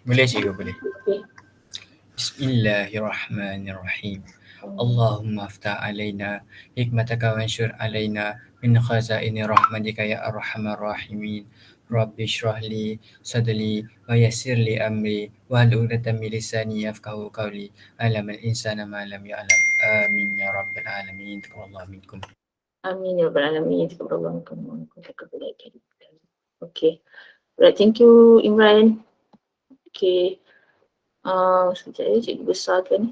Boleh cikgu, boleh. Okay. Bismillahirrahmanirrahim. Allahumma aftah alaina hikmataka wansyur alaina min khazaini rahmatika ya arhamar rahimin. Rabbi shrah li sadri wa yassir li amri wahlul 'uqdatam min lisani yafqahu qawli. Alamal insana ma lam ya'lam. Amin ya rabbal alamin. Taqabbalallahu minkum. Amin ya rabbal alamin. Taqabbalallahu minkum. Okay. Right, thank you Imran. Okay. Sekejap ya, cikgu besarkan.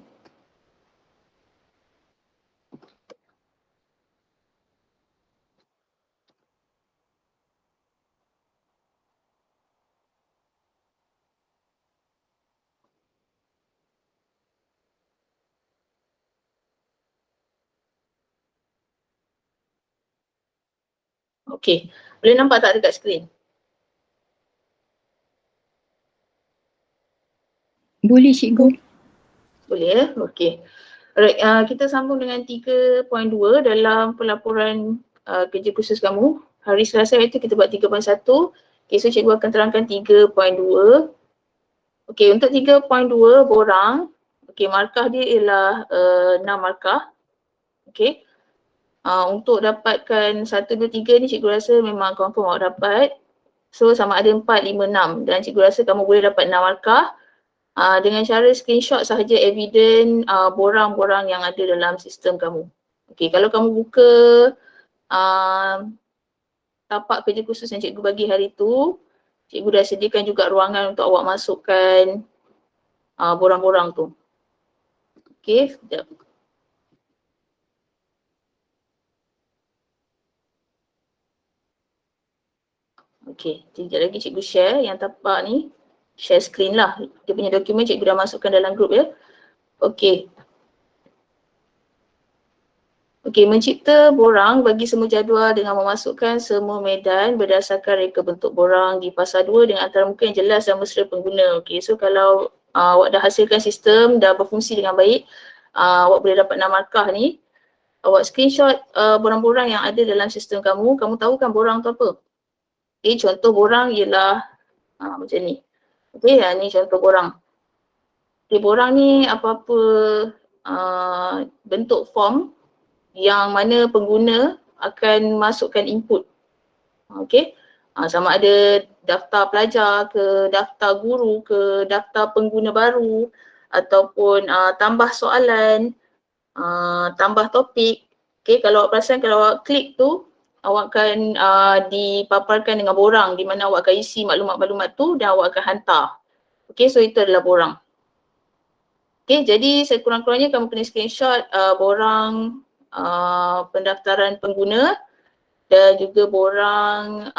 Okay, boleh nampak tak dekat skrin? Boleh cikgu. Boleh ya? Okay. Alright, kita sambung dengan 3.2 dalam pelaporan kerja khusus kamu. Hari Selasa itu kita buat 3.1. Okay, so cikgu akan terangkan 3.2. Okay, untuk 3.2 borang, okay, markah dia ialah 6 markah. Okay. Untuk dapatkan 1, 2, 3 ni cikgu rasa memang confirm awak dapat. So sama ada 4, 5, 6 dan cikgu rasa kamu boleh dapat 6 markah dengan cara screenshot sahaja evidence borang-borang yang ada dalam sistem kamu. Okay, kalau kamu buka tapak kerja khusus yang cikgu bagi hari tu, cikgu dah sediakan juga ruangan untuk awak masukkan borang-borang tu. Okay, sekejap. Okay, sekejap lagi cikgu share yang tapak ni. Share screen lah. Dia punya dokumen cikgu dah masukkan dalam grup ya. Okay. Okay, mencipta borang bagi semua jadual dengan memasukkan semua medan berdasarkan reka bentuk borang di fasa 2 dengan antarmuka yang jelas dan mesra pengguna. Okay, so kalau awak dah hasilkan sistem, dah berfungsi dengan baik, awak boleh dapat 6 markah ni. Awak screenshot borang-borang yang ada dalam sistem kamu. Kamu tahu kan borang tu apa? Okay, contoh borang ialah macam ni. Okay, ni contoh borang. Okay, borang ni apa-apa bentuk form yang mana pengguna akan masukkan input. Okay, sama ada daftar pelajar ke, daftar guru ke, daftar pengguna baru ataupun tambah soalan, tambah topik. Okay, kalau awak perasan kalau awak klik tu, awak akan dipaparkan dengan borang di mana awak akan isi maklumat-maklumat tu dan awak akan hantar. Okay, so itu adalah borang. Okay, jadi sekurang-kurangnya kamu kena screenshot borang pendaftaran pengguna dan juga borang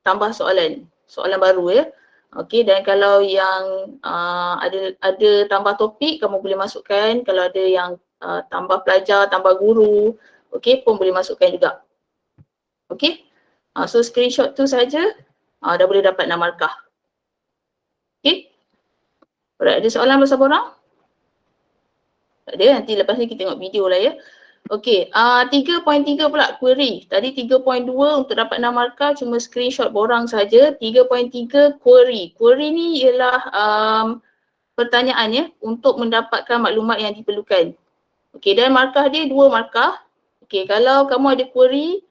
tambah soalan baru ya. Okey, dan kalau yang ada tambah topik kamu boleh masukkan, kalau ada yang tambah pelajar, tambah guru, okey pun boleh masukkan juga. Okey. So screenshot tu saja dah boleh dapat 6 markah. Okey. Alright, ada soalan pasal borang? Tak ada, nanti lepas ni kita tengok video lah ya. Okey, 3.3 pula query. Tadi 3.2 untuk dapat 6 markah cuma screenshot borang saja. 3.3 query. Query ni ialah pertanyaan ya untuk mendapatkan maklumat yang diperlukan. Okey, dan markah dia 2 markah. Okey, kalau kamu ada query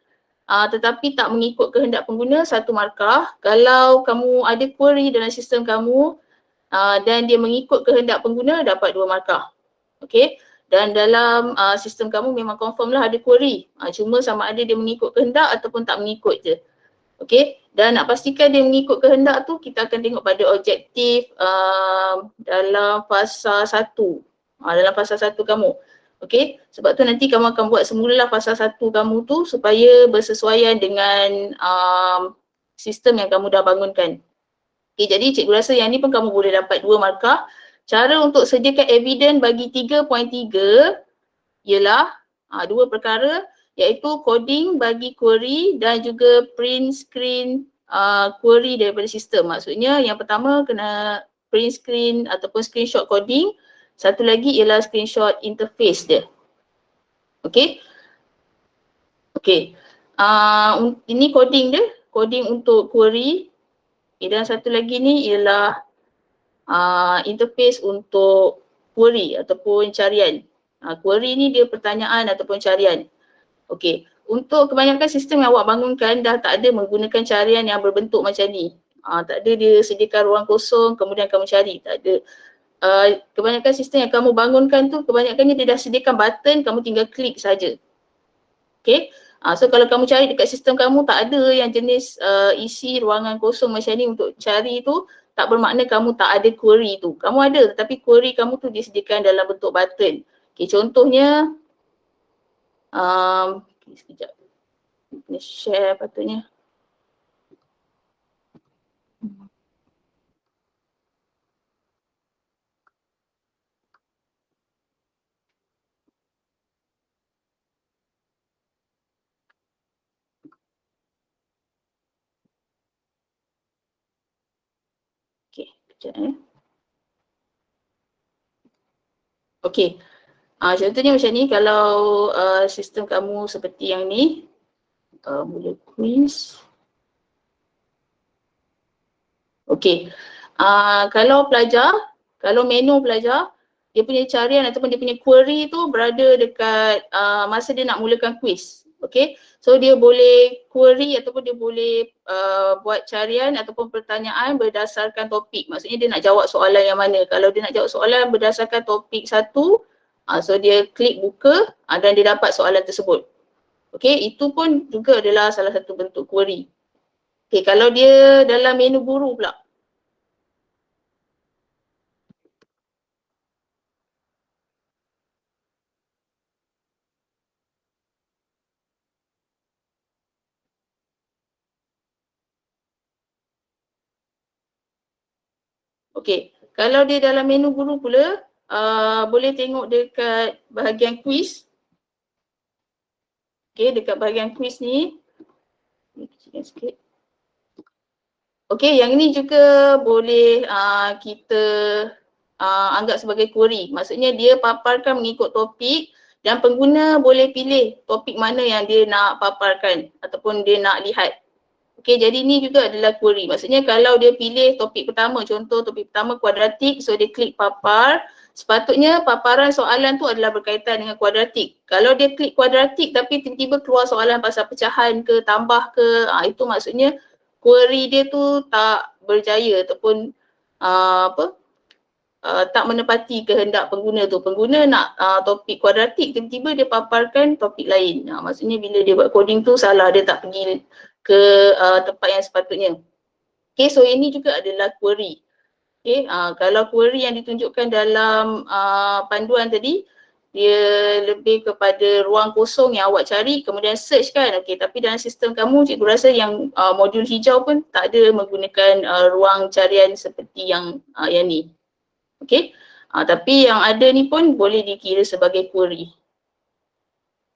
tetapi tak mengikut kehendak pengguna, 1 markah. Kalau kamu ada query dalam sistem kamu dan dia mengikut kehendak pengguna, dapat 2 markah. Okey. Dan dalam sistem kamu memang confirm lah ada query. Cuma sama ada dia mengikut kehendak ataupun tak mengikut je. Okey. Dan nak pastikan dia mengikut kehendak tu, kita akan tengok pada objektif dalam fasa 1. Dalam fasa 1 kamu. Okey. Sebab tu nanti kamu akan buat semula fasa 1 kamu tu supaya bersesuaian dengan sistem yang kamu dah bangunkan. Okey, jadi cikgu rasa yang ni pun kamu boleh dapat 2 markah. Cara untuk sediakan evidence bagi 3.3 ialah 2 perkara iaitu coding bagi query dan juga print screen query daripada sistem. Maksudnya yang pertama kena print screen ataupun screenshot coding. Satu lagi ialah screenshot interface dia. Okey. Okey. Ini coding dia, coding untuk query. Dan satu lagi ni ialah interface untuk query ataupun carian. Query ni dia pertanyaan ataupun carian. Okey, untuk kebanyakan sistem yang awak bangunkan dah tak ada menggunakan carian yang berbentuk macam ni. Tak ada dia sediakan ruang kosong kemudian kamu cari, tak ada. Kebanyakan sistem yang kamu bangunkan tu kebanyakannya dia dah sediakan button, kamu tinggal klik saja. Okay, so kalau kamu cari dekat sistem kamu tak ada yang jenis isi ruangan kosong macam ni untuk cari tu, tak bermakna kamu tak ada query tu. Kamu ada tetapi query kamu tu disediakan dalam bentuk button. Okay, contohnya sekejap, kena share patutnya. Okay, sekejap Okay, contohnya macam ni, kalau sistem kamu seperti yang ni, mula quiz. Okay, kalau pelajar, kalau menu pelajar, dia punya carian ataupun dia punya query tu berada dekat masa dia nak mulakan quiz. Okay, so dia boleh query ataupun dia boleh buat carian ataupun pertanyaan berdasarkan topik. Maksudnya dia nak jawab soalan yang mana. Kalau dia nak jawab soalan berdasarkan topik satu, so dia klik buka dan dia dapat soalan tersebut. Okay, itu pun juga adalah salah satu bentuk query. Okay, kalau dia dalam menu guru pula. Okay, kalau dia dalam menu guru pula, boleh tengok dekat bahagian quiz. Okay, dekat bahagian quiz ni. Okay, yang ini juga boleh kita anggap sebagai query. Maksudnya dia paparkan mengikut topik dan pengguna boleh pilih topik mana yang dia nak paparkan ataupun dia nak lihat. Okay, jadi ni juga adalah query. Maksudnya kalau dia pilih topik pertama, contoh topik pertama kuadratik, so dia klik papar, sepatutnya paparan soalan tu adalah berkaitan dengan kuadratik. Kalau dia klik kuadratik tapi tiba-tiba keluar soalan pasal pecahan ke, tambah ke, itu maksudnya query dia tu tak berjaya ataupun tak menepati kehendak pengguna tu. Pengguna nak topik kuadratik, tiba-tiba dia paparkan topik lain. Maksudnya bila dia buat coding tu salah, dia tak pergi ke tempat yang sepatutnya. Okay, so ini juga adalah query. Okay, kalau query yang ditunjukkan dalam panduan tadi, dia lebih kepada ruang kosong yang awak cari kemudian search kan. Okay, tapi dalam sistem kamu, cikgu rasa yang modul hijau pun tak ada menggunakan ruang carian seperti yang ni. Okay, tapi yang ada ni pun boleh dikira sebagai query.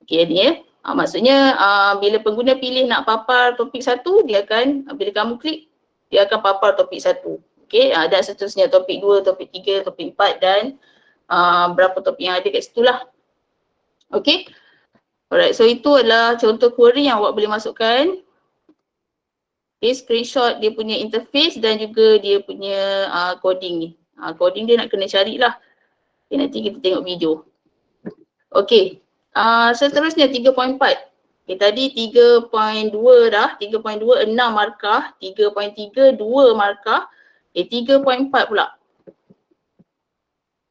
Okay, ni maksudnya bila pengguna pilih nak papar topik satu, dia akan, bila kamu klik, dia akan papar topik satu. Okay, dan seterusnya topik 2, topik 3, topik 4 dan berapa topik yang ada kat situ lah. Okay, alright, so itu adalah contoh query yang awak boleh masukkan. Okay, screenshot dia punya interface dan juga dia punya coding ni. Coding dia nak kena carilah. Okay, nanti kita tengok video. Okay, seterusnya 3.4. Okay, tadi 3.2 dah, 3.2 6 markah, 3.3 2 markah, 3.4 pula.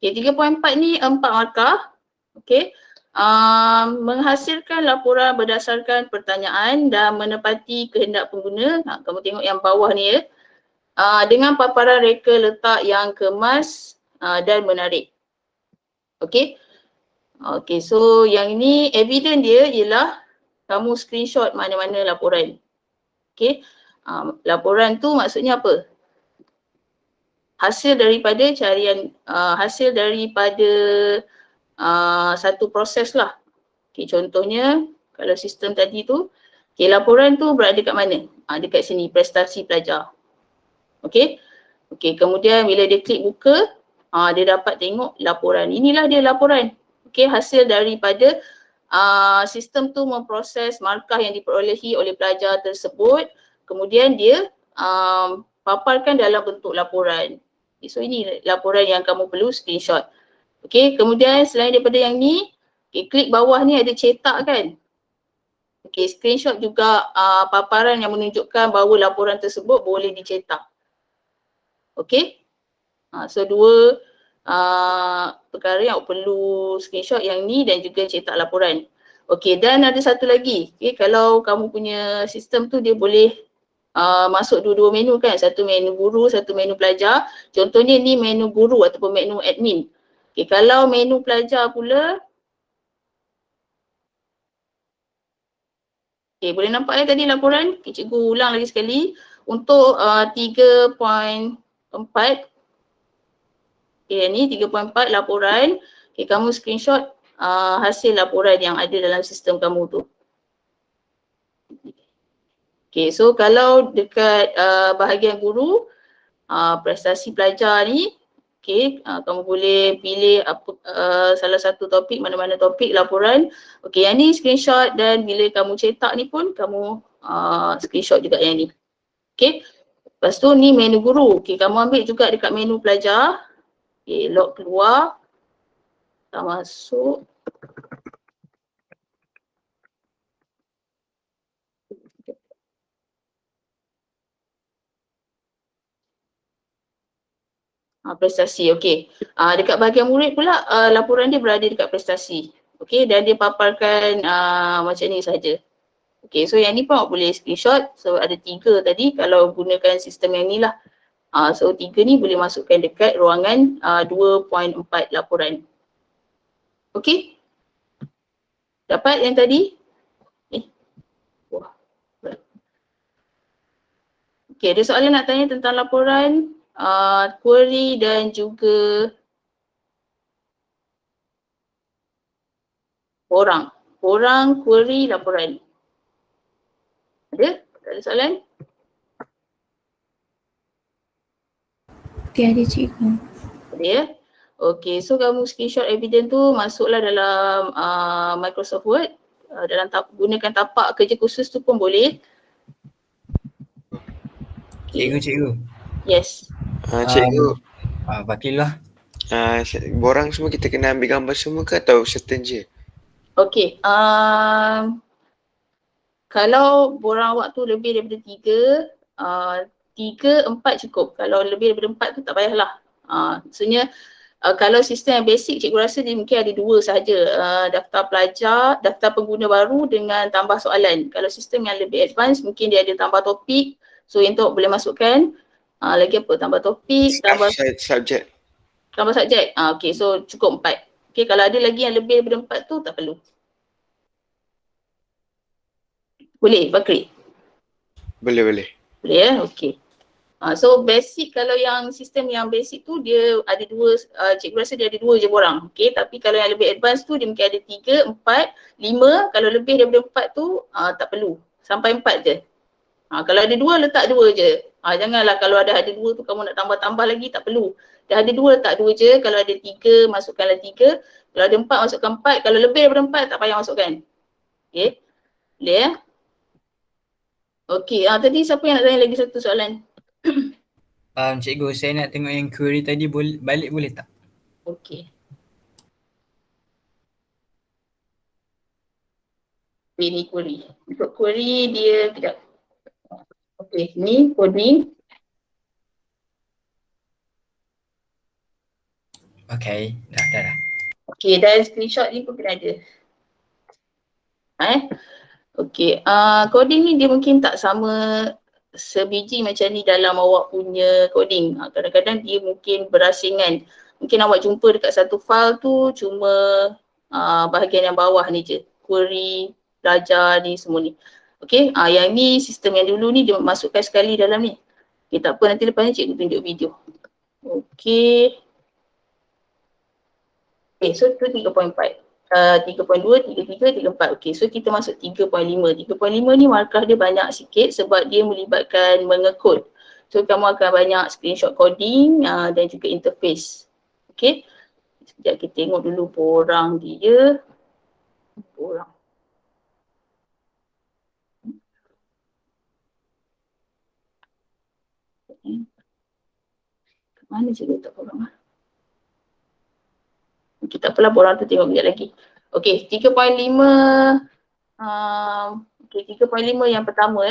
Okay, 3.4 ni 4 markah. Okay, menghasilkan laporan berdasarkan pertanyaan dan menepati kehendak pengguna. Kamu tengok yang bawah ni ya. Dengan paparan reka letak yang kemas dan menarik. Okay. Okay, so yang ini evidence dia ialah kamu screenshot mana-mana laporan. Okay, laporan tu maksudnya apa? Hasil daripada carian, hasil daripada satu proses lah. Okay, contohnya kalau sistem tadi tu, okay, laporan tu berada kat mana? Dekat sini, prestasi pelajar. Okay, okay, kemudian bila dia klik buka, dia dapat tengok laporan. Inilah dia laporan. Okay, hasil daripada sistem tu memproses markah yang diperolehi oleh pelajar tersebut. Kemudian dia paparkan dalam bentuk laporan. Okay, so ini laporan yang kamu perlu screenshot. Okay, kemudian selain daripada yang ni, okay, klik bawah ni ada cetak kan. Okay, screenshot juga paparan yang menunjukkan bahawa laporan tersebut boleh dicetak. Okay, so dua perkara yang perlu screenshot yang ni dan juga cetak laporan. Okay, dan ada satu lagi. Okay, kalau kamu punya sistem tu dia boleh masuk dua-dua menu kan. Satu menu guru, satu menu pelajar. Contohnya ni menu guru ataupun menu admin. Okay, kalau menu pelajar pula, okay, boleh nampak tadi laporan? Okay, cikgu ulang lagi sekali. Untuk 3.4, okay, ni 3.4 laporan. Okay, kamu screenshot hasil laporan yang ada dalam sistem kamu tu. Okay, so kalau dekat bahagian guru, prestasi pelajar ni, okay, kamu boleh pilih apa, salah satu topik, mana-mana topik laporan. Okay, yang ni screenshot dan bila kamu cetak ni pun kamu screenshot juga yang ni. Okay, lepas tu ni menu guru. Okay, kamu ambil juga dekat menu pelajar. Okay, lock keluar. Kita masuk. Prestasi, okey. Dekat bahagian murid pula laporan dia berada dekat prestasi. Okey, dan dia paparkan macam ni saja. Okey, so yang ni pun awak boleh screenshot. So ada 3 tadi kalau gunakan sistem yang ni lah. So 3 ni boleh masukkan dekat ruangan 2.4 laporan. Okey? Dapat yang tadi? Wah. Okey, ada soalan nak tanya tentang laporan, query dan juga Orang query laporan. Ada? Tak ada soalan? Tiada cikgu. Ada ya? Okey, so kamu screenshot evidence tu masuklah dalam Microsoft Word. Dalam gunakan tapak kerja khusus tu pun boleh. Cikgu. Yes. Cikgu, Bakilah. borang semua kita kena ambil gambar semua ke atau certain je? Okey, kalau borang awak tu lebih daripada 3, 4 cukup. Kalau lebih daripada 4 tu tak payahlah. Maksudnya kalau sistem yang basic, cikgu rasa dia mungkin ada 2 sahaja. Daftar pelajar, daftar pengguna baru dengan tambah soalan. Kalau sistem yang lebih advance mungkin dia ada tambah topik. So yang tu boleh masukkan. Lagi apa? Tambah topik, tambah Subjek. tambah subjek. Okay, so cukup 4. Okay, kalau ada lagi yang lebih daripada 4 tu tak perlu. Boleh, Bakri? Boleh. Boleh ya? Okay. So basic, kalau yang sistem yang basic tu dia ada 2, cikgu rasa dia ada 2 je borang. Okay, tapi kalau yang lebih advance tu dia mungkin ada 3, 4, 5. Kalau lebih daripada 4 tu tak perlu. Sampai 4 je. Kalau ada 2 letak 2 je. Janganlah kalau ada 2 tu kamu nak tambah-tambah lagi, tak perlu. Dah ada 2 letak 2 je. Kalau ada 3 masukkanlah 3. Kalau ada 4 masukkan 4. Kalau lebih daripada 4 tak payah masukkan. Okay. Boleh ya? Okay, tadi siapa yang nak tanya lagi satu soalan? Cikgu, saya nak tengok yang query tadi balik boleh tak? Okey. Ini query. Untuk query dia tidak. Okey, ni coding. Okey, dah. Okey, dan screenshot ni pun kena ada. Okey, coding ni dia mungkin tak sama sebiji macam ni dalam awak punya coding. Kadang-kadang dia mungkin berasingan. Mungkin awak jumpa dekat satu file tu cuma bahagian yang bawah ni je. Query, pelajar ni semua ni. Okey, yang ni sistem yang dulu ni dia masukkan sekali dalam ni. Okey, tak apa, nanti lepas ni cikgu tunjuk video. Okey. Okay, so tu 3.4. 3.2, 3.3, 3.4. Okay, so kita masuk 3.5. 3.5 ni markah dia banyak sikit sebab dia melibatkan mengekod. So kamu akan banyak screenshot coding dan juga interface. Okay. Sekejap kita tengok dulu borang dia. Borang. Mana cikgu tak korang? Okay, tak apalah, borang tu tengok sekejap lagi. Okay, 3.5 3.5 yang pertama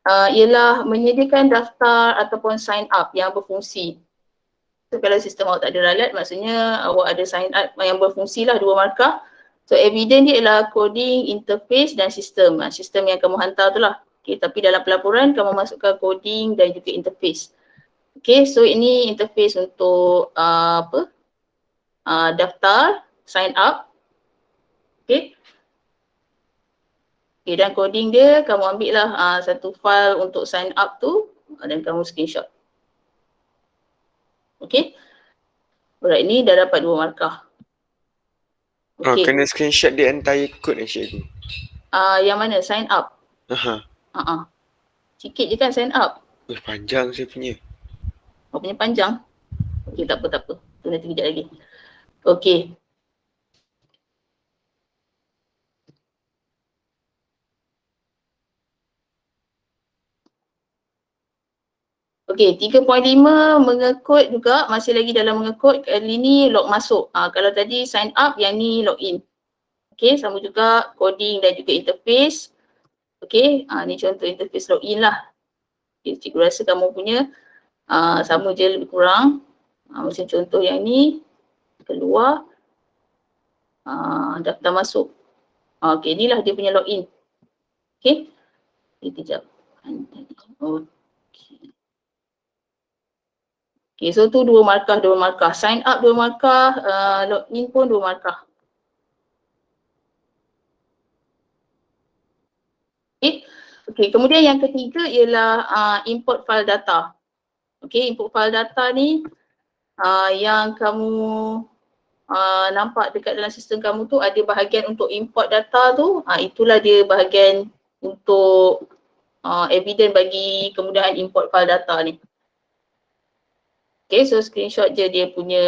ialah menyediakan daftar ataupun sign up yang berfungsi. So kalau sistem awak tak ada ralat, maksudnya awak ada sign up yang berfungsi lah, 2 markah. So evidence dia ialah coding, interface dan sistem. Sistem yang kamu hantar tu lah. Okay, tapi dalam pelaporan kamu masukkan coding dan juga interface. Okay, so ini interface untuk daftar, sign up. Okay. Okay, dan coding dia kamu ambil lah satu file untuk sign up tu dan kamu screenshot. Okay. Alright, ni dah dapat 2 markah. Okay. Kena screenshot the entire code cikgu. Yang mana? Sign up? Sikit je kan sign up? Panjang saya punya. Oh, punya panjang? Okay, tak apa. Tu nanti kejap lagi. Okay. Okay, 3.5 mengekod juga, masih lagi dalam mengekod. Kali ni log masuk. Kalau tadi sign up, yang ni login. Okay, sama juga coding dan juga interface. Okay, ni contoh interface login lah. Okay, cikgu rasa kamu punya sama je lebih kurang. Macam contoh yang ni, keluar, daftar masuk. Okay, inilah dia punya login. Okay, kejap. Okay, so tu 2 markah. Sign up 2 markah, login pun 2 markah. Okay, kemudian yang ketiga ialah import file data. Okay, import file data ni yang kamu nampak dekat dalam sistem kamu tu ada bahagian untuk import data tu, itulah dia bahagian untuk evidence bagi kemudahan import file data ni. Okay, so screenshot je dia punya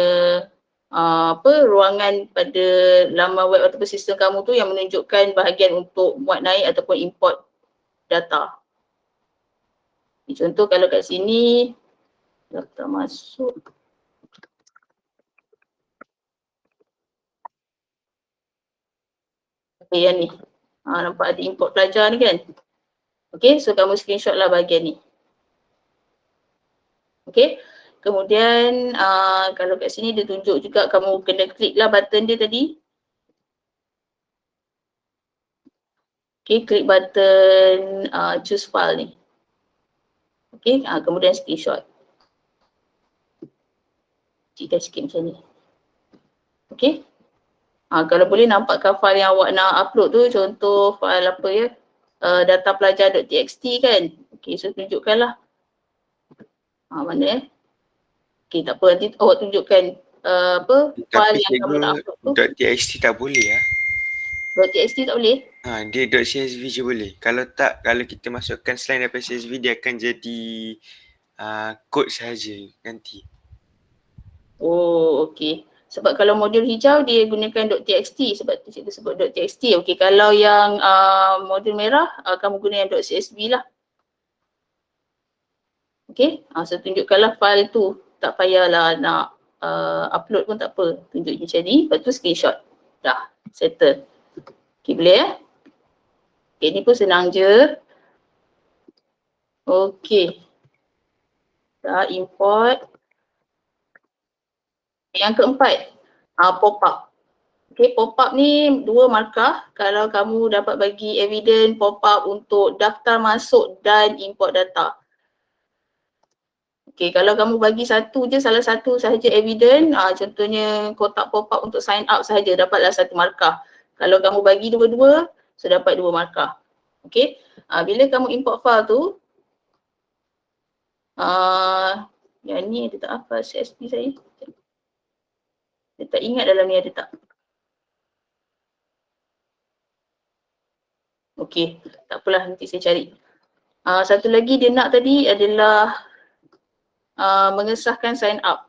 ruangan pada laman web ataupun sistem kamu tu yang menunjukkan bahagian untuk muat naik ataupun import data. Contoh kalau kat sini daftar masuk. Okay, yang ni. Nampak ada import pelajar ni kan? Okay, so kamu screenshot lah bahagian ni. Okay, kemudian kalau kat sini dia tunjuk juga kamu kena klik lah button dia tadi. Okay, klik button choose file ni. Okay, kemudian screenshot. Jika sikit macam ni. Okay. Kalau boleh nampakkan file yang awak nak upload tu, contoh file apa ya, data pelajar.txt kan. Okay, so tunjukkanlah. Mana okay, tak apa, nanti awak tunjukkan file yang kamu nak upload tu. .txt tak boleh lah. .txt tak boleh? Dia .csv je boleh. Kalau tak, kalau kita masukkan selain daripada CSV, dia akan jadi kod sahaja nanti. Oh, okey. Sebab kalau modul hijau dia gunakan .txt, sebab tu cikgu sebut .txt. Okey, kalau yang modul merah kamu guna yang .csv lah. Okey, so tunjukkanlah file tu. Tak payahlah nak upload pun tak apa. Tunjuk macam ni, lepas tu screenshot. Dah, settle. Okey, boleh ya? Okey, ni pun senang je. Okey. Dah import. Yang keempat, pop-up. Okay, pop-up ni 2 markah. Kalau kamu dapat bagi evidence pop-up untuk daftar masuk dan import data. Okay, kalau kamu bagi satu je, salah satu sahaja evidence, contohnya kotak pop-up untuk sign up sahaja, dapatlah 1 markah. Kalau kamu bagi dua-dua, so dapat 2 markah. Okay, bila kamu import file tu, yang ni ada tak apa CSV saya? Saya tak ingat dalam ni ada tak. Okey, tak apalah, nanti saya cari. Satu lagi dia nak tadi adalah mengesahkan sign up.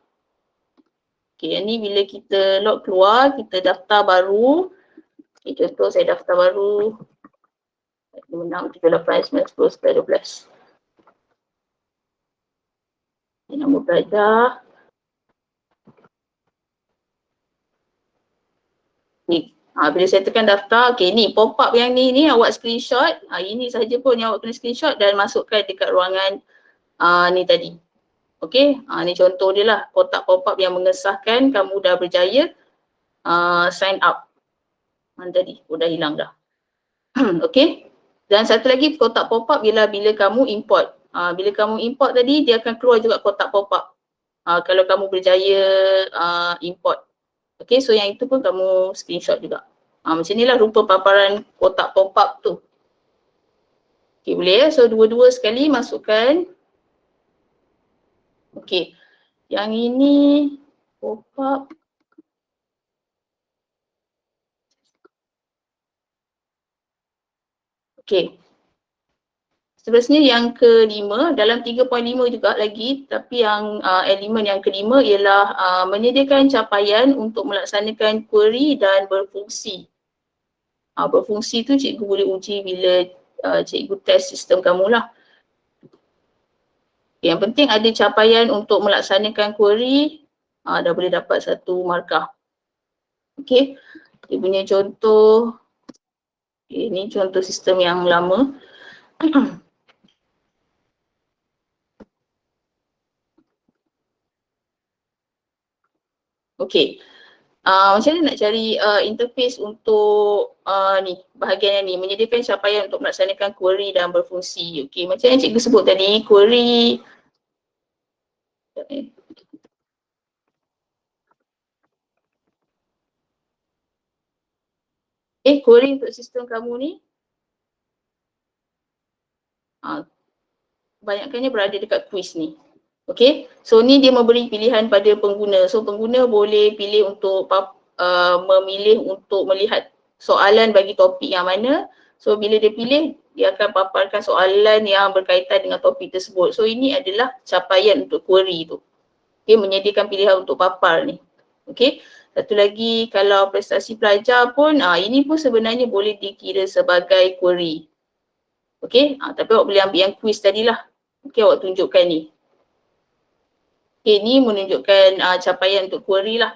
Okey, yang ni bila kita log keluar, kita daftar baru. Okay, contoh saya daftar baru 6, 7, 8, 9, 10, 11, 12. Nama pelajar. Ni. Bila saya tekan daftar, okay ni pop-up yang ni awak screenshot. Ini sahaja pun yang awak kena screenshot dan masukkan dekat ruangan ni tadi. Okay, ni contoh dia lah, kotak pop-up yang mengesahkan kamu dah berjaya sign up. Tadi, dah hilang dah. Okay, dan satu lagi kotak pop-up bila kamu import. Bila kamu import tadi, dia akan keluar juga kotak pop-up. Kalau kamu berjaya import. Okay, so yang itu pun kamu screenshot juga. Macam inilah rupa paparan kotak pop-up tu. Okay, boleh ya? So dua-dua sekali masukkan. Okay, yang ini pop-up. Okay. Seterusnya yang kelima, dalam 3.5 juga lagi, tapi yang elemen yang kelima ialah menyediakan capaian untuk melaksanakan query dan berfungsi. Berfungsi tu cikgu boleh uji bila cikgu test sistem kamu lah. Yang penting ada capaian untuk melaksanakan query, dah boleh dapat 1 markah. Okay, dia punya contoh, ini contoh sistem yang lama. Okay, macam mana nak cari interface untuk ni, bahagian yang ni, menyediakan capaian untuk melaksanakan query dan berfungsi. Okay, macam yang cikgu sebut tadi, query. Query untuk sistem kamu ni, banyakkannya berada dekat quiz ni. Okay, so ni dia memberi pilihan pada pengguna. So pengguna boleh pilih untuk memilih untuk melihat soalan bagi topik yang mana. So bila dia pilih, dia akan paparkan soalan yang berkaitan dengan topik tersebut. So ini adalah capaian untuk query tu. Okay, menyediakan pilihan untuk papar ni. Okay, satu lagi kalau prestasi pelajar pun, ini pun sebenarnya boleh dikira sebagai query. Okay, tapi awak boleh ambil yang quiz tadilah. Okay, awak tunjukkan ni. Okay, ni menunjukkan capaian untuk query lah.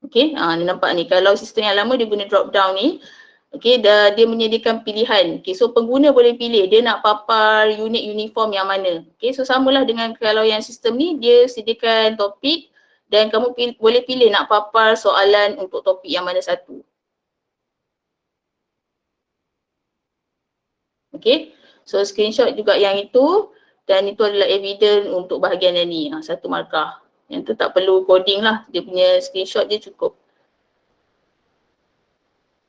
Okay, ni nampak ni. Kalau sistem yang lama dia guna drop down ni. Okay, dia menyediakan pilihan. Okay, so pengguna boleh pilih dia nak papar unit uniform yang mana. Okay, so samalah dengan kalau yang sistem ni dia sediakan topik dan kamu boleh pilih nak papar soalan untuk topik yang mana satu. Okay, so screenshot juga yang itu. Dan itu adalah evidence untuk bahagian yang ni, 1 markah. Yang tu tak perlu coding lah, dia punya screenshot dia cukup.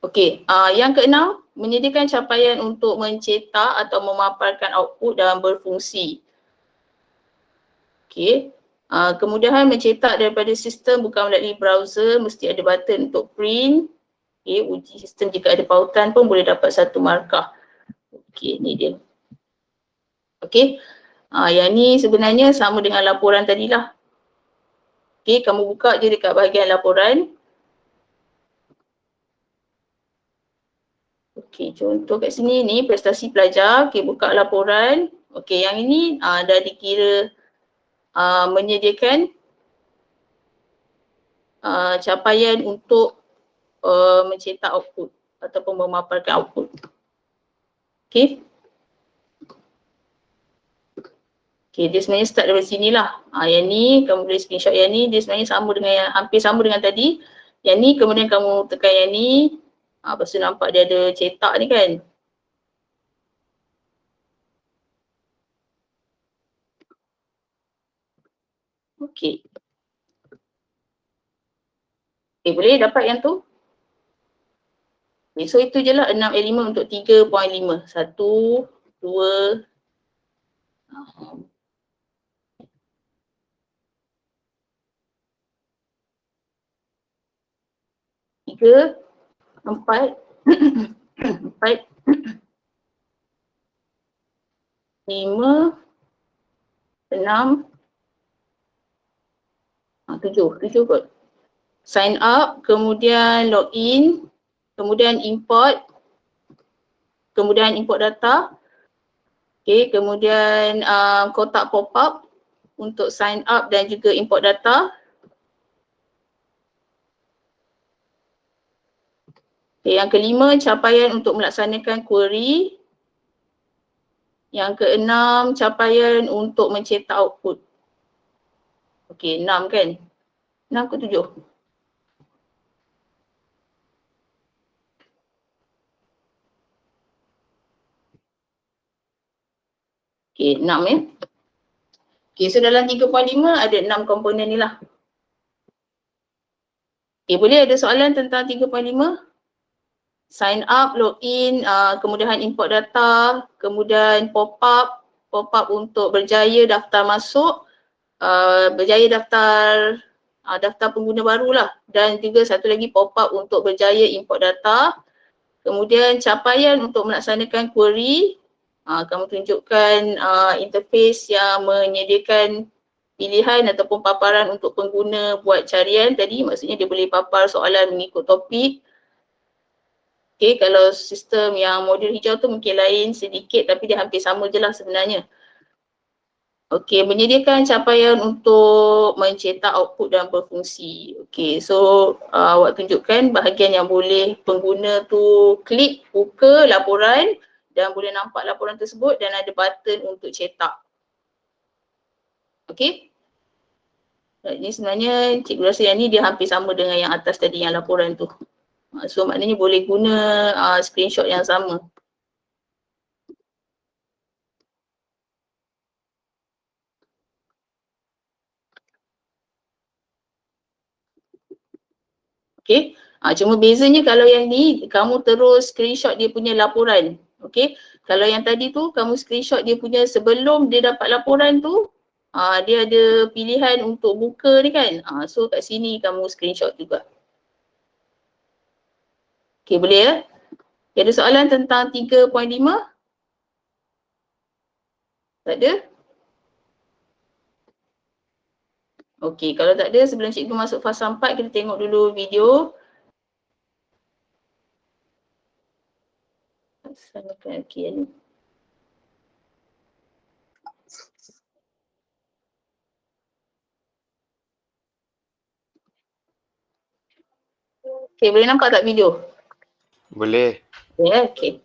Okey, yang keenam, menyediakan capaian untuk mencetak atau memaparkan output dalam berfungsi. Okey, kemudahan mencetak daripada sistem bukan melalui browser, mesti ada button untuk print. Okey, uji sistem jika ada pautan pun boleh dapat 1 markah. Okey, ni dia. Okey. Yang ni sebenarnya sama dengan laporan tadilah. Okay, kamu buka je dekat bahagian laporan. Okay, contoh kat sini ni prestasi pelajar. Okay, buka laporan. Okay, yang ini dah dikira menyediakan capaian untuk mencetak output ataupun memaparkan output. Okay. Okay, dia sebenarnya start dari sini lah. Yang ni, kamu boleh screenshot yang ni, dia sebenarnya sama dengan yang, hampir sama dengan tadi. Yang ni, kemudian kamu tekan yang ni. Lepas tu nampak dia ada cetak ni kan. Okay. Okay, boleh dapat yang tu? Okay, so itu je lah 6 elemen untuk 3.5. 1, 2, 3, 4, 4, 5, 6, 7 kot. Sign up, kemudian login, kemudian import data, Okay, kemudian kotak pop-up untuk sign up dan juga import data. Okay, yang kelima, capaian untuk melaksanakan query. Yang keenam, capaian untuk mencetak output. Okay, 6 kan? 6 ke 7? Okay, 6 ya. Okay, so dalam 3.5 ada 6 komponen ni lah. Okay, boleh ada soalan tentang 3.5? Sign up, login, kemudahan import data, kemudian pop-up untuk berjaya daftar masuk, berjaya daftar pengguna baru lah, dan juga satu lagi pop-up untuk berjaya import data. Kemudian capaian untuk melaksanakan query, kamu tunjukkan interface yang menyediakan pilihan ataupun paparan untuk pengguna buat carian tadi, maksudnya dia boleh papar soalan mengikut topik. Okay, kalau sistem yang modul hijau tu mungkin lain sedikit tapi dia hampir sama je lah sebenarnya. Okay, menyediakan capaian untuk mencetak output dan berfungsi. Okay, so awak tunjukkan bahagian yang boleh pengguna tu klik buka laporan dan boleh nampak laporan tersebut dan ada button untuk cetak. Okay. Ini sebenarnya Cikgu rasa yang ni dia hampir sama dengan yang atas tadi yang laporan tu. So maknanya boleh guna screenshot yang sama. Okay, cuma bezanya kalau yang ni kamu terus screenshot dia punya laporan. Okay, kalau yang tadi tu kamu screenshot dia punya sebelum dia dapat laporan tu, dia ada pilihan untuk buka ni kan. So kat sini kamu screenshot juga. Okay, boleh ya? Ada soalan tentang 3.5? Tak ada? Okay, kalau tak ada sebelum cikgu masuk fasa 4 kita tengok dulu video. Okay, ni. Okay, boleh nampak tak video? Boleh. Ya, okay.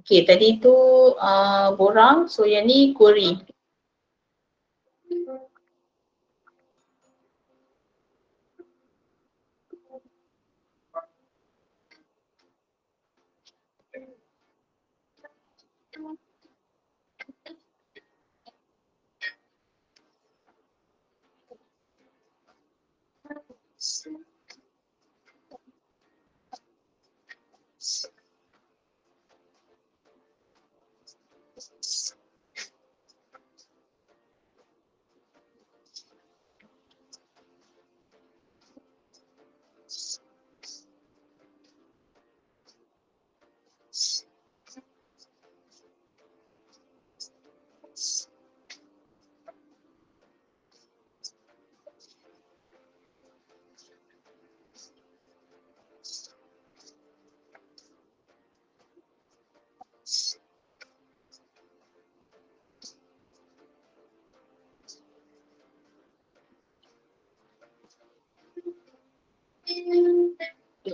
Okay, tadi tu borang, so yang ni query.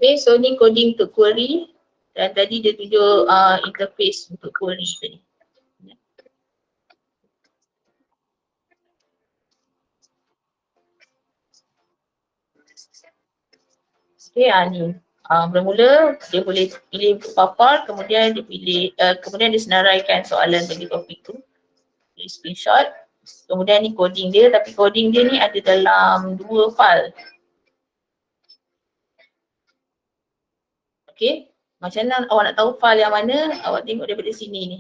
Okay, so ni coding untuk query dan tadi dia tunjuk interface untuk query tadi. Okay, ni. Bermula dia boleh pilih papar, kemudian dia pilih, kemudian dia senaraikan soalan bagi topik tu. Pilih screenshot. Kemudian ni coding dia, tapi coding dia ni ada dalam 2 file. Okay, macam mana awak nak tahu file yang mana? Awak tengok daripada sini ni.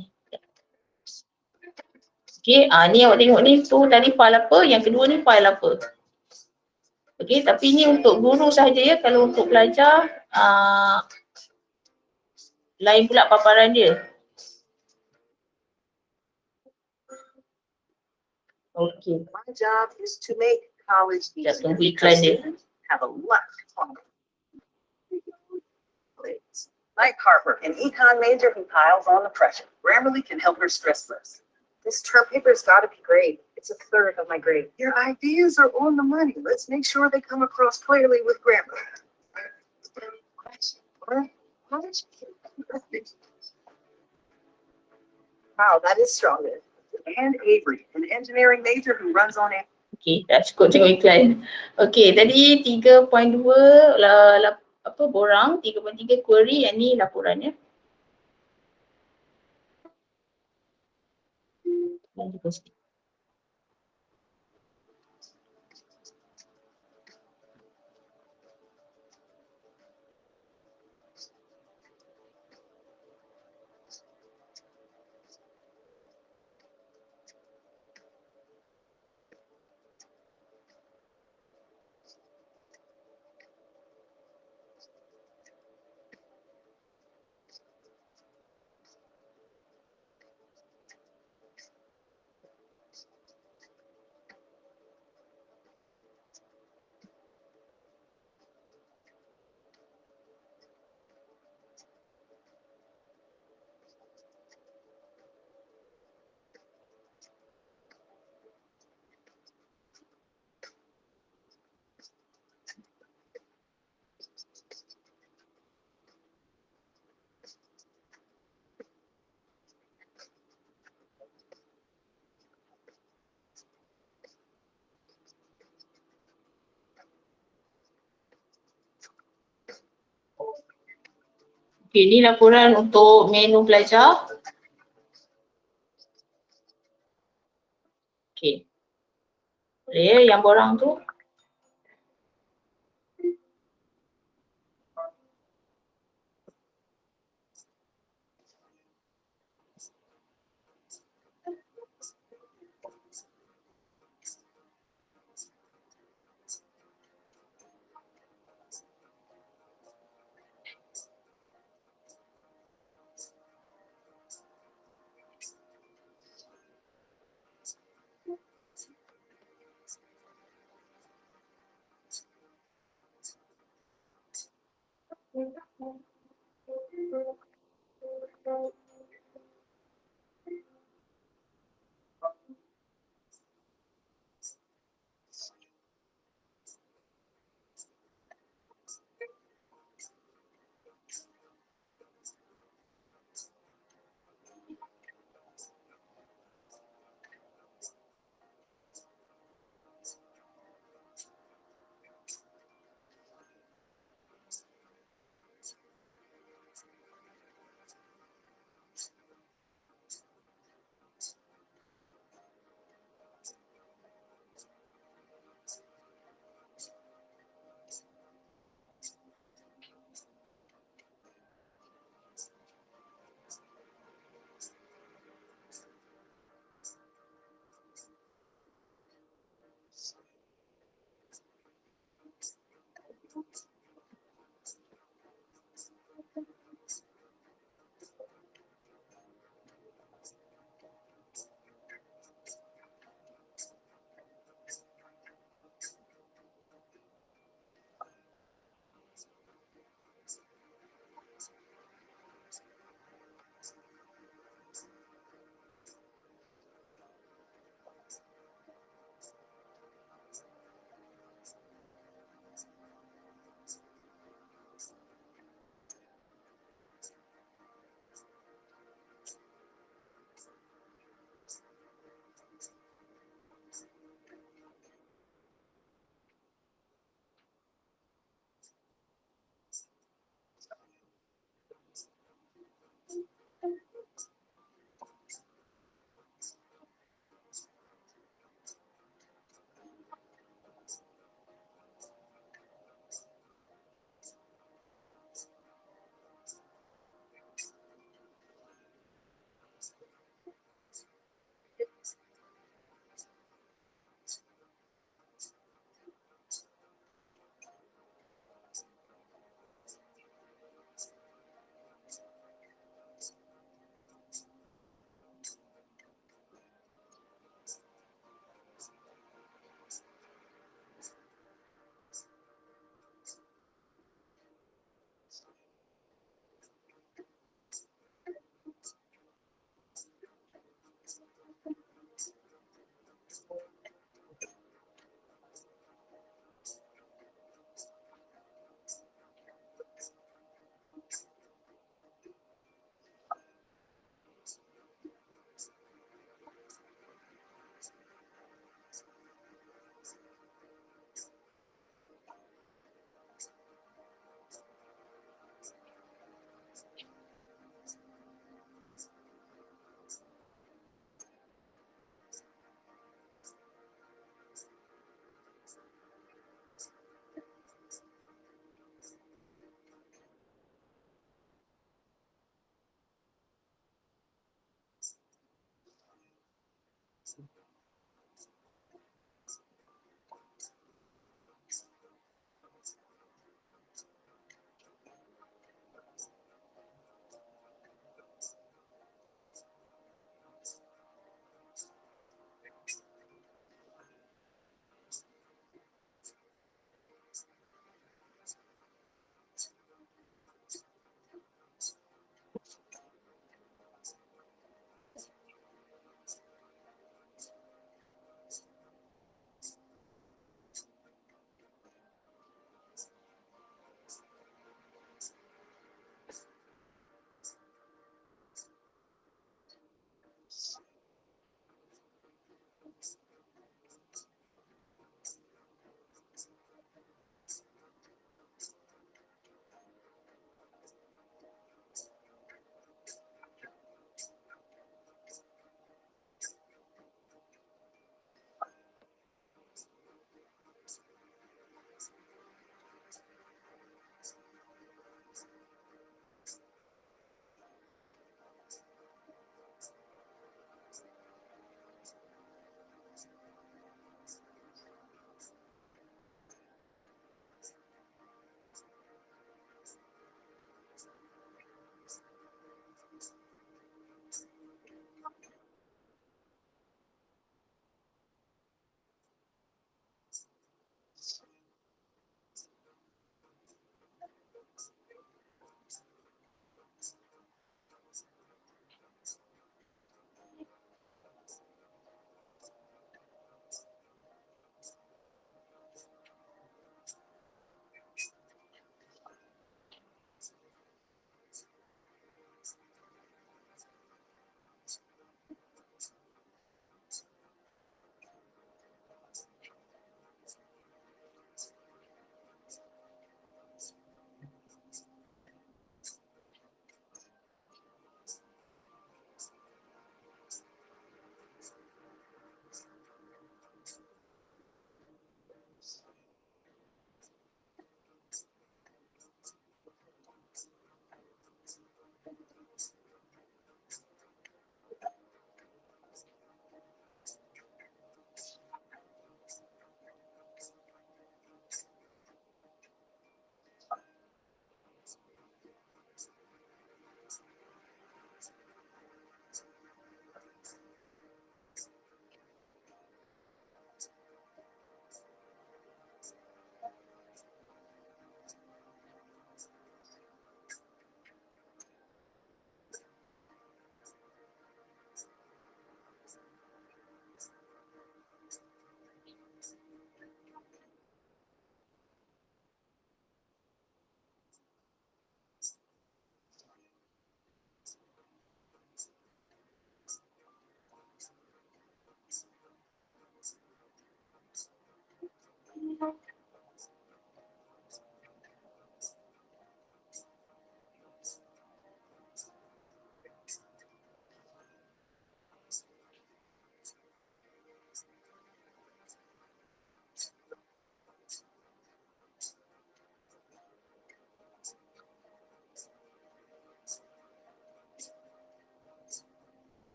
Okay, ni awak tengok ni, tu tadi file apa, yang kedua ni file apa. Okay, tapi ni untuk guru sahaja ya, kalau untuk pelajar, lain pula paparan dia. Okay. My job is to make college Sekejap, easier tunggu iklan because dia. students have a lot of grades. Like Harper, an econ major who piles on the pressure. Grammarly can help her stress less. This term paper's gotta be great. It's a third of my grade. Your ideas are on the money. Let's make sure they come across clearly with Grammarly. Wow, that is stronger. And Avery, an engineering major who runs on it. Okay, dah cukup tengok iklan. Okay, tadi 3.2 apa borang, 3.3 query, yang ni laporannya. Okay, ni laporan untuk menu belajar. Okay. Boleh ya yang borang tu?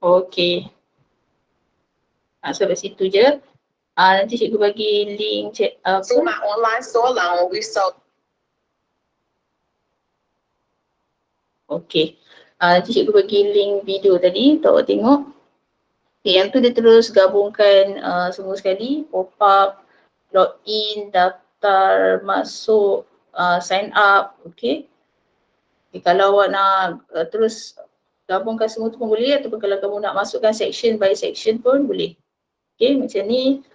Okey. Sampai situ je. Nanti cikgu bagi link Through my online store alone, we sold Okey. Nanti cikgu bagi link video tadi untuk awak tengok. Okay, yang tu dia terus gabungkan semua sekali, pop-up, login, daftar, masuk, sign up, okay. Kalau awak nak terus gabungkan semua tu pun boleh, ataupun kalau kamu nak masukkan section by section pun boleh. Okay, macam ni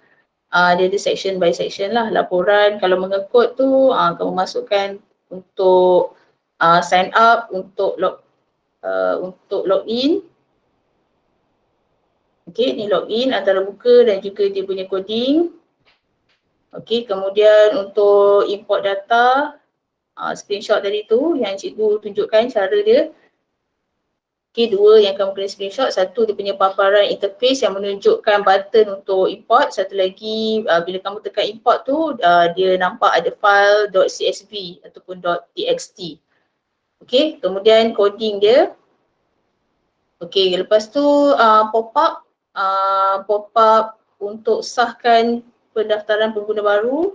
dia ada section by section lah. Laporan kalau mengekod tu kamu masukkan untuk sign up, untuk login. Okay, ni login antara muka dan juga dia punya coding. Okay, kemudian untuk import data, screenshot tadi tu yang cikgu tunjukkan cara dia. Okay, dua yang kamu kena screenshot. Satu dia punya paparan interface yang menunjukkan button untuk import. Satu lagi bila kamu tekan import tu dia nampak ada file .csv ataupun .txt. Okay, kemudian coding dia. Okay, lepas tu pop-up untuk sahkan pendaftaran pengguna baru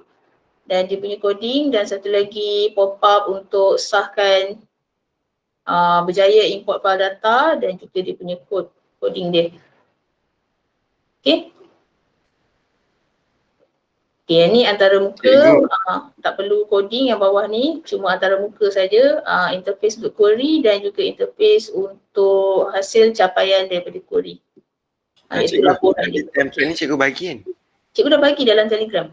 dan dia punya coding, dan satu lagi pop-up untuk sahkan berjaya import file data dan juga dia punya coding dia. Okay. Okay, yang ni antara muka, tak perlu coding yang bawah ni, cuma antara muka saja, interface untuk query dan juga interface untuk hasil capaian daripada query. Itu laporan dia. Template ni cikgu bagi kan? Cikgu dah bagi dalam Telegram.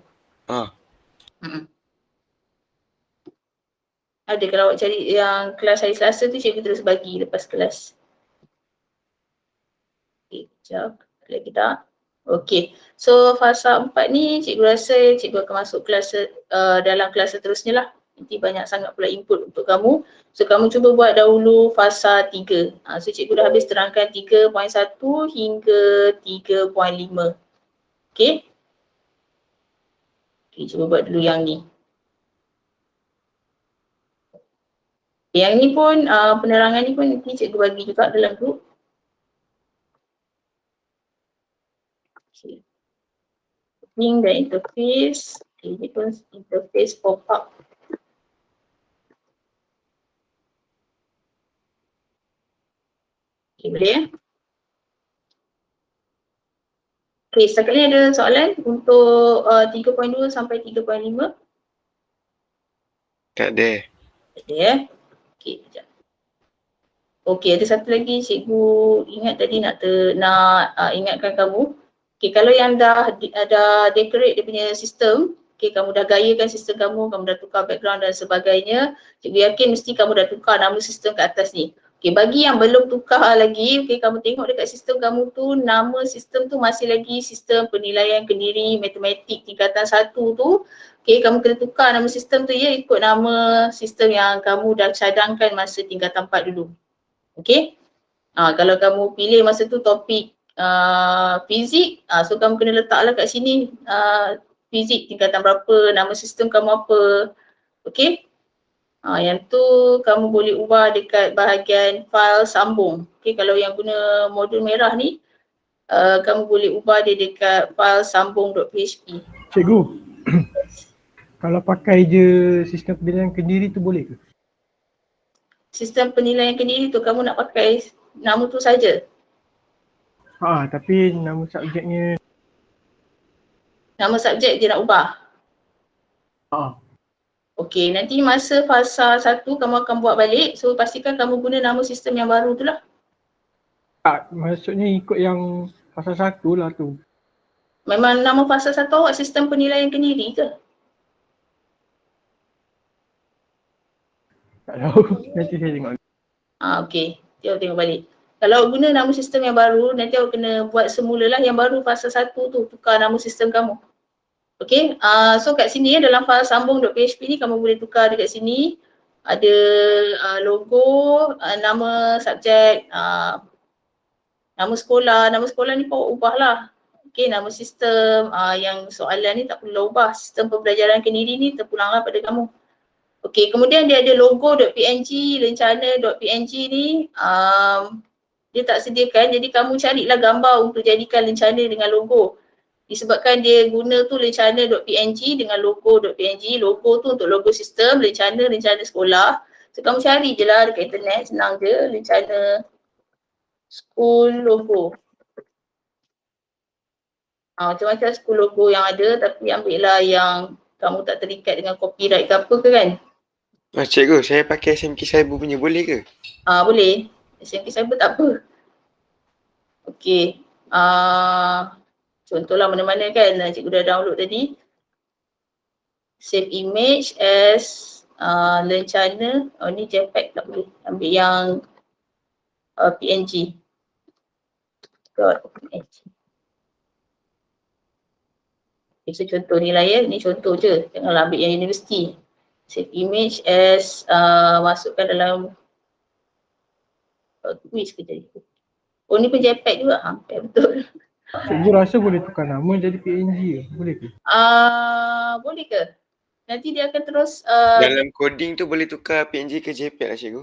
Ada, kalau awak cari yang kelas hari Selasa tu cikgu terus bagi lepas kelas. Okay, sekejap. Lagi tak? Okay, so fasa 4 ni cikgu rasa cikgu akan masuk kelas dalam kelas seterusnya lah. Nanti banyak sangat pula input untuk kamu. So kamu cuba buat dahulu fasa 3. So cikgu dah habis terangkan 3.1 hingga 3.5. Okay. Okay, cuba buat dulu yang ni. Yang ni pun penerangan ni pun nanti cikgu bagi juga dalam grup. Okay. Link dan interface. Okay, ni pun interface pop-up. Okay, boleh ya? Okay, setakat ni ada soalan untuk 3.2 sampai 3.5? Tak ada. Ada ya? Okay, sekejap. Okay, ada satu lagi cikgu ingat tadi nak ingatkan kamu. Okay, kalau yang dah decorate dia punya sistem, okay, kamu dah gayakan sistem kamu dah tukar background dan sebagainya, cikgu yakin mesti kamu dah tukar nama sistem kat atas ni. Okay, bagi yang belum tukar lagi, okay, kamu tengok dekat sistem kamu tu, nama sistem tu masih lagi sistem penilaian kendiri matematik tingkatan 1 tu. Okay, kamu kena tukar nama sistem tu ya, ikut nama sistem yang kamu dah cadangkan masa tingkatan 4 dulu. Okay, kalau kamu pilih masa tu topik fizik, so kamu kena letaklah kat sini fizik tingkatan berapa, nama sistem kamu apa. Okay. Yang tu kamu boleh ubah dekat bahagian file sambung. Okay, kalau yang guna modul merah ni, kamu boleh ubah dia dekat file sambung.php. Cikgu, kalau pakai je sistem penilaian kendiri tu boleh ke? Sistem penilaian kendiri tu kamu nak pakai nama tu saja. Tapi nama subjeknya. Nama subjek dia nak ubah. Okey, nanti masa fasa 1 kamu akan buat balik. So pastikan kamu guna nama sistem yang baru tu lah. Maksudnya ikut yang fasa 1 lah tu. Memang nama fasa 1 awak sistem penilaian kendiri ke? Tak tahu, nanti saya tengok. Okey, tengok balik. Kalau guna nama sistem yang baru, nanti awak kena buat semula lah yang baru fasa 1 tu, tukar nama sistem kamu. Okay, so kat sini ya, dalam file sambung.php ni kamu boleh tukar dekat sini. Ada logo, nama subjek, nama sekolah ni pun ubah lah. Okay, nama sistem, yang soalan ni tak perlu ubah. Sistem pembelajaran kendiri ni terpulanglah pada kamu. Okay, kemudian dia ada logo.png, lencana.png ni dia tak sediakan, jadi kamu carilah gambar untuk jadikan lencana dengan logo. Disebabkan dia guna tu lencana.png dengan logo.png. Logo tu untuk logo sistem, lencana sekolah. So kamu cari je lah dekat internet, senang je, Lencana school logo. Macam-macam school logo yang ada, tapi ambil lah yang kamu tak terikat dengan copyright ke apa ke kan. Cikgu, saya pakai SMK Cyber punya, boleh ke? Boleh. SMK Cyber tak apa. Okey. Contohlah mana-mana kan cikgu dah download tadi. Save image as Lencana. Ni JPEG tak boleh. Ambil yang PNG. .png. So contoh ni lah ya. Ni contoh je. Janganlah ambil yang universiti. Save image as masukkan dalam quiz ke jadi. Oh ni pun JPEG juga. Hampir betul. Cikgu rasa boleh tukar nama jadi PNG ke? Boleh ke? Boleh ke? Nanti dia akan terus Dalam coding tu boleh tukar PNG ke JPEG lah cikgu?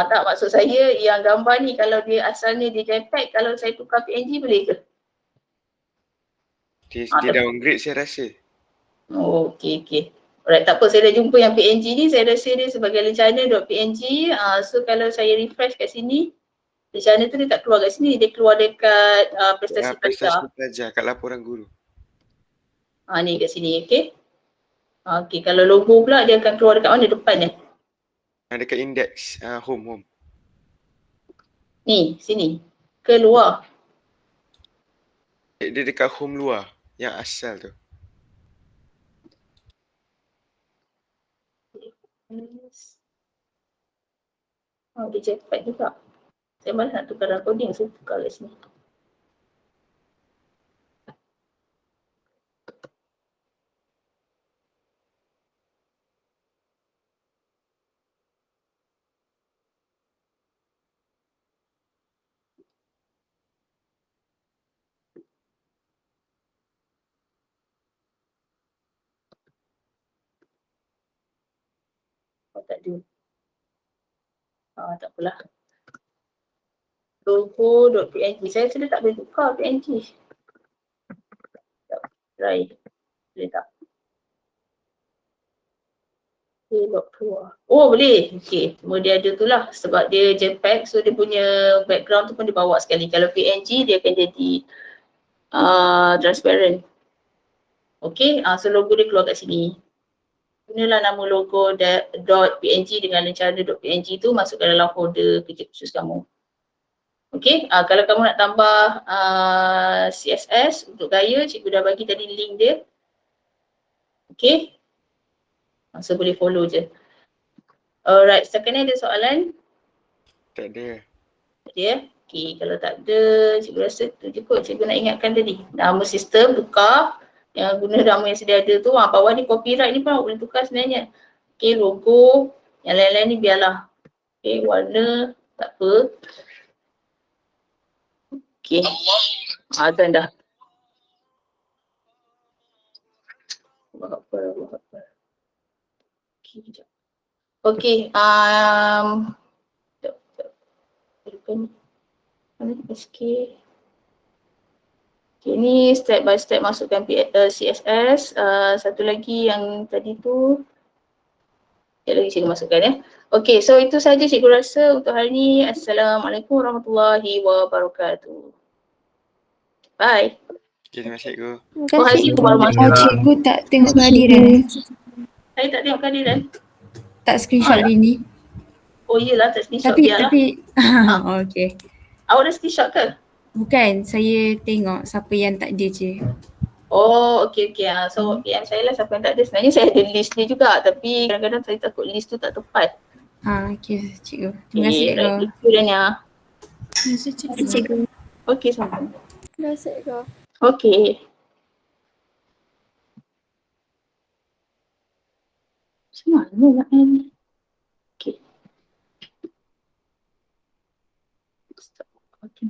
tak, maksud saya yang gambar ni kalau dia asalnya dia JPEG, kalau saya tukar PNG boleh ke? Dia downgrade saya rasa. Oh, okey. Alright, tak apa, saya dah jumpa yang PNG ni, saya rasa dia sebagai lencana.png. So kalau saya refresh kat sini, lencana tu dia tak keluar kat sini, dia keluar dekat prestasi pelajar. Prestasi pelajar kat laporan guru. Ni kat sini, okey. Okey, kalau logo pula dia akan keluar dekat mana? Depan ni? Dekat index, home. Ni, sini. Keluar. Dia dekat home luar, yang asal tu. Dia JPEG juga. Saya malas nak tukar dalam coding, saya tukar kat sini. Tak ada. Tak apalah. Logo.png. Saya sudah tak boleh tukar PNG. Try. Boleh tak? Okay, lock keluar. Oh boleh. Okay. Cuma dia ada tu lah. Sebab dia JPEG, so dia punya background tu pun dia bawa sekali. Kalau PNG dia akan jadi transparent. Okay. So logo dia keluar kat sini. Gunalah nama logo .png dengan lencana.png tu masukkan dalam folder kerja khusus kamu. Okay, kalau kamu nak tambah CSS untuk gaya, cikgu dah bagi tadi link dia. Okay, so boleh follow je. Alright, setakat ni ada soalan? Tak ada. Tak ada ya? Okay, kalau tak ada, cikgu rasa tu je kot cikgu nak ingatkan tadi. Nama sistem tukar, yang guna nama yang sedia ada tu, bawah ni copyright ni pun boleh tukar sebenarnya. Okay, logo, yang lain-lain ni biarlah. Okay, warna, tak apa. Okay, azan dah. Allah Akbar. Okay, sekejap. Okay, mana SK? Okay, ni step by step masukkan CSS. Satu lagi yang tadi tu, sekejap lagi cikgu masukkan ya. Okay, so itu sahaja cikgu rasa untuk hari ni. Assalamualaikum warahmatullahi wabarakatuh. Bye. Okay, terima kasih cikgu. Oh, hari cikgu baru masuk. Cikgu tak tengok kehadiran. Saya tak tengok kehadiran. Tak screenshot hari ni. Oh iyalah, tak screenshot biarlah. Tapi okay. Awak dah screenshot ke? Bukan, saya tengok siapa yang tak ada je. Oh, okay. So PM saya lah siapa yang tak ada. Sebenarnya saya ada list dia juga, tapi kadang-kadang saya takut list tu tak tepat. Okay cikgu. Terima kasih cikgu. Right, itu Dania. Terima kasih cikgu. Okay, sama. Terima kasih cikgu. Okay. Macam mana nak ni? Okay. Stop. Okay.